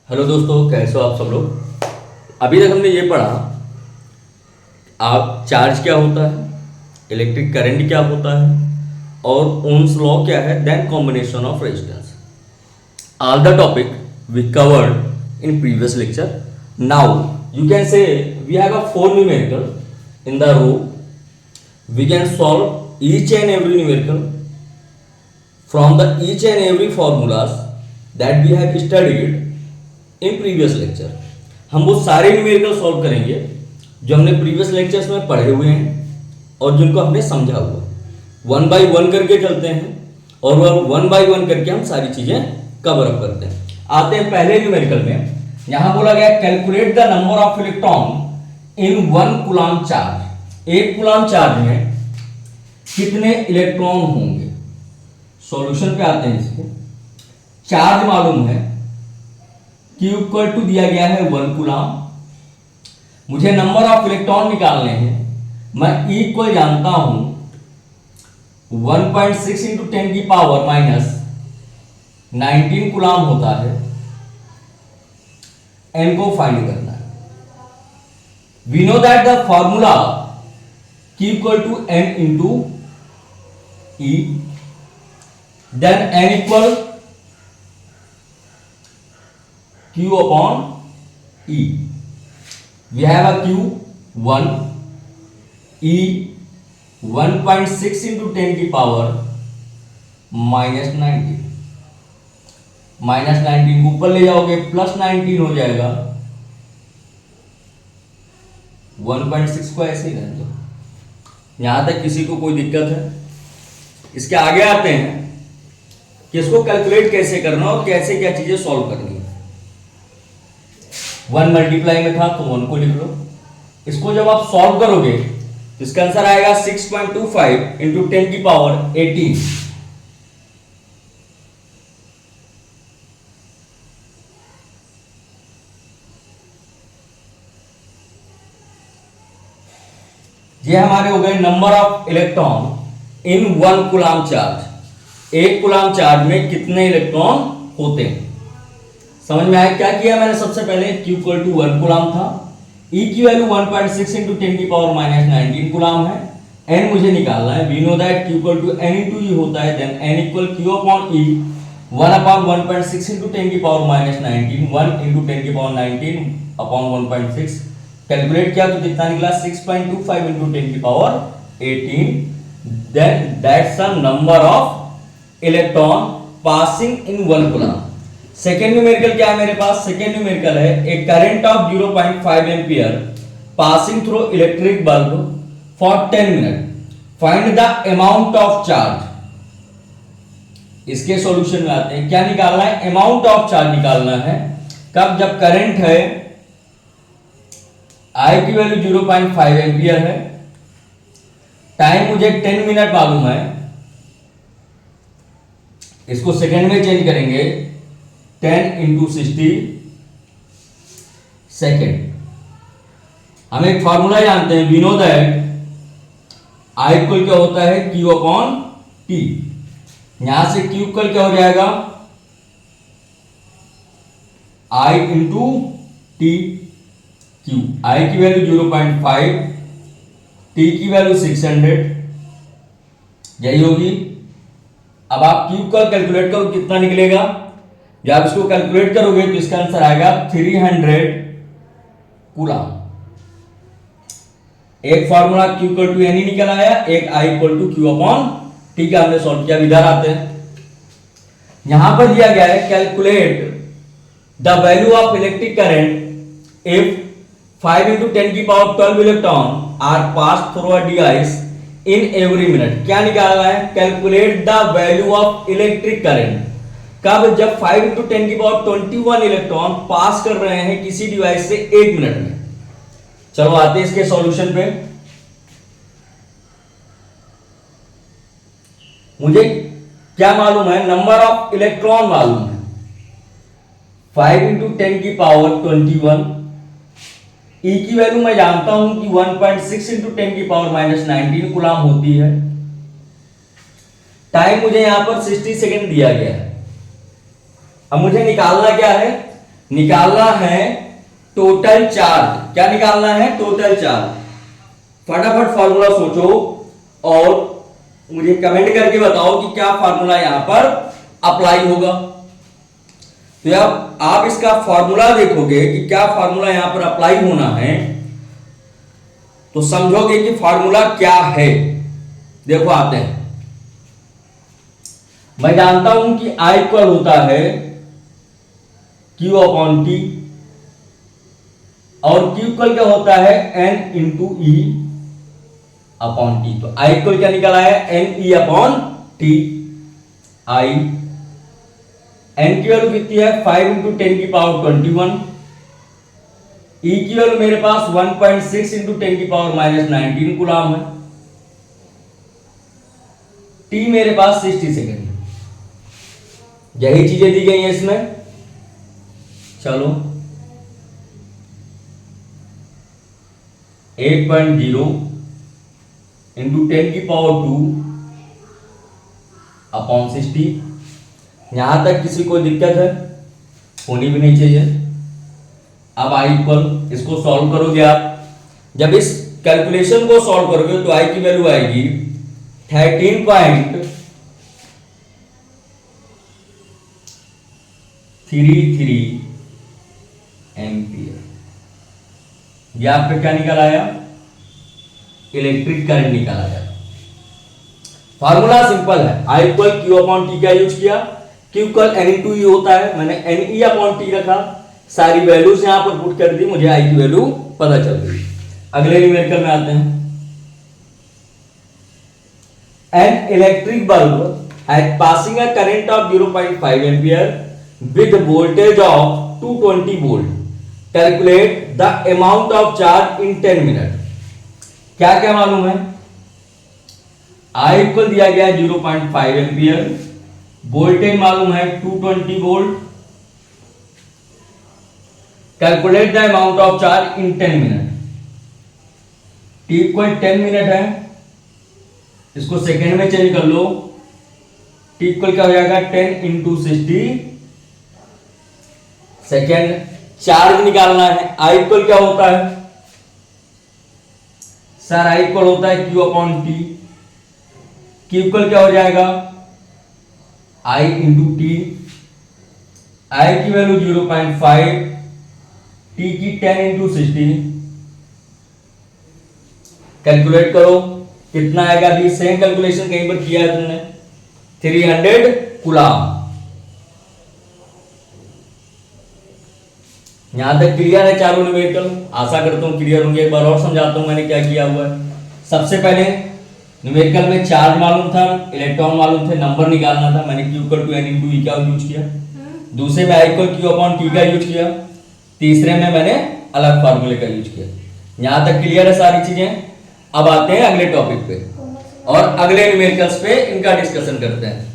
Hello दोस्तों, कैसे हो आप सब लोग। अभी तक हमने ये पढ़ा आप चार्ज क्या होता है, इलेक्ट्रिक करंट क्या होता है और ओम्स लॉ क्या है, then combination of resistance. All the topic we covered in previous lecture. Now you can say we have a four numerical in the row. We can solve each and every numerical from the each and every formulas that we have studied in previous lecture. हम वो सारे numerical solve करेंगे जो हमने previous lectures में पढ़े हुए हैं और जिनको हमने समझा हुआ। वन बाय वन करके चलते हैं और वन बाय वन करके हम सारी चीजें कवर अप करते हैं। आते हैं पहले न्यूमेरिकल में। यहां बोला गया calculate the number of electron in one coulomb charge. एक कूलम्ब चार्ज में कितने इलेक्ट्रॉन होंगे। सॉल्यूशन पे आते हैं। इसके चार्ज मालूम है, Q इक्वल टू दिया गया है 1 कूलम्ब। मुझे नंबर ऑफ इलेक्ट्रॉन निकालने हैं। मैं E इक्वल जानता हूं 1.6 इंटू 10 की पावर माइनस 19 कूलम्ब होता है। N को फाइंड करना है। We know that the formula Q equal to N into E, then N equal Q upon E. We have a Q 1, E 1.6 into 10 की power minus 19। Minus 19 को ऊपर ले जाओगे प्लस 19 हो जाएगा। 1.6 को ऐसे ही रहने दो। यहां तक किसी को कोई दिक्कत है? इसके आगे आते हैं कि इसको कैलकुलेट कैसे करना और कैसे क्या चीजें सॉल्व करनी है। 1 मल्टीप्लाई में था तो 1 को लिख लो। इसको जब आप सॉल्व करोगे तो इसका आंसर आएगा 6.25 इंटू 10 की पावर 18। ये हमारे हो गए number of electron in 1 coulomb charge. एक कूलम्ब चार्ज में कितने इलेक्ट्रॉन होते हैं। समझ में आया? क्या किया मैंने सबसे पहले, Q इक्वल टू 1 कूलम्ब था। E की वैल्यू 1.6 इंटू 10 की पावर माइनस 19 कूलम्ब है। N मुझे निकालना है। We know that Q equal to N into E होता है। Then N equal Q upon E 1 upon 1.6 into 10 की पावर माइनस 19, 1 इंटू 10 की पावर 19 अपॉन 1.6। कैलकुलेट किया तो कितना निकला 6.25 इंटू 10 की power 18। Then that's the number of electron passing in 1 coulomb. Second numerical क्या है मेरे पास? सेकेंड न्यूमेरिकल है a current of 0.5 ampere passing through electric bulb for 10 minute. Find the amount of charge. इसके सॉल्यूशन में आते हैं। क्या निकालना है? अमाउंट ऑफ चार्ज निकालना है। कब? जब करंट है I की वैल्यू 0.5 एम्पियर है। टाइम मुझे 10 मिनट मालूम है। इसको सेकेंड में चेंज करेंगे। 10 इंटू 60 सेकेंड। हम एक फॉर्मूला जानते हैं। We know that I equal क्या होता है? Q upon T। यहां से Q इक्वल क्या हो जाएगा? I into T। Q I की वैल्यू 0.5, T की वैल्यू 600, यही होगी। अब आप Q का कैलकुलेट करो कितना निकलेगा। जब आप इसको कैलकुलेट करोगे तो इसका आंसर आएगा 300 कूलम्ब। एक formula Q equal to N निकल आया, एक I equal to Q upon T का हमने सॉल्व किया। इधर आते हैं। यहां पर दिया गया है calculate the value of electric current if 5 into 10 की power 12 electron are pass through a device in every minute. क्या निकालना है? Calculate the value of electric current. कब? जब 5 इंटू 10 की पावर 21 इलेक्ट्रॉन पास कर रहे हैं किसी डिवाइस से 1 मिनट में। चलो आते हैं इसके सॉल्यूशन पे। मुझे क्या मालूम है? नंबर ऑफ इलेक्ट्रॉन मालूम है। 5 इंटू 10 की पावर 21। E की वैल्यू मैं जानता हूं कि 1.6 इंटू 10 की पावर माइनस 19 कूलम्ब होती है। टाइम मुझे यहां पर 60 सेकेंड दिया गया है। अब मुझे निकालना क्या है? निकालना है टोटल चार्ज। क्या निकालना है? Total charge. फटाफट फॉर्मूला सोचो और मुझे कमेंट करके बताओ कि क्या फॉर्मूला यहां पर अप्लाई होगा। तो अब आप इसका फॉर्मूला देखोगे कि क्या फॉर्मूला यहां पर अप्लाई होना है, तो समझोगे कि फॉर्मूला क्या है। देखो आते हैं। मैं जानता हूं कि I इक्वल होता है Q अपॉन T, और Q इक्वल क्या होता है? N into E upon T। तो I इक्वल क्या निकला है? N E upon T। I N की वैल्यू कितनी है? 5 इंटू 10 की पावर 21। E की वैल्यू मेरे पास 1.6 इंटू 10 की पावर माइनस 19 कूलम है। T मेरे पास 60 सेकेंड है। यही चीजें दी गई हैं इसमें। चलो 8.0 इंटू 10 की पावर 2 अपॉन 60। यहां तक किसी को दिक्कत है? होनी भी नहीं चाहिए। अब I इक्वल, इसको सॉल्व करोगे आप। जब इस कैलकुलेशन को सॉल्व करोगे तो I की वैल्यू आएगी 13.33 एम्पियर। यह आपका क्या निकल आया? इलेक्ट्रिक करंट निकल आया। फॉर्मूला सिंपल है। I equal Q upon T का यूज किया। Q equal N into E होता है, मैंने N E अपॉन T रखा। सारी वैल्यूज यहां पर पुट कर दी, मुझे I की वैल्यू पता चल गई। अगले न्यूमेरिकल में आते हैं। An electric bulb had passing a current of 0.5 ampere with voltage of 220 volt. Calculate the amount of charge in 10 minutes. क्या क्या मालूम है? I इक्वल दिया गया 0.5 एम्पियर, वोल्टेज मालूम है 220 volt. Calculate the amount of charge in 10 minute. T equal 10 minute है, इसको सेकेंड में चेंज कर लो। T इक्वल क्या हो जाएगा? 10 इंटू 60 सेकेंड। चार्ज निकालना है। I इक्वल क्या होता है सर? I इक्वल होता है Q upon T। Q equal क्या हो जाएगा? I into T। I की वैल्यू 0.5, T की 10 इंटू 60। कैलकुलेट करो कितना आएगा। अभी सेम कैलकुलेशन कहीं पर किया है तुमने। 300 कूलम। यहां तक क्लियर है चारों न्यूमेरिकल? आशा करता हूं क्लियर होंगे। एक बार और समझाता हूं मैंने क्या किया हुआ है। सबसे पहले न्यूमेरिकल में चार्ज मालूम था, इलेक्ट्रॉन मालूम थे, नंबर निकालना था। मैंने Q equal to N into E का यूज किया। दूसरे में I equal Q upon T का यूज किया। तीसरे में मैंने अलग फार्मूले का यूज किया। यहां तक क्लियर है सारी चीजें? अब आते हैं अगले टॉपिक पे और अगले न्यूमेरिकल्स पे इनका डिस्कशन करते हैं।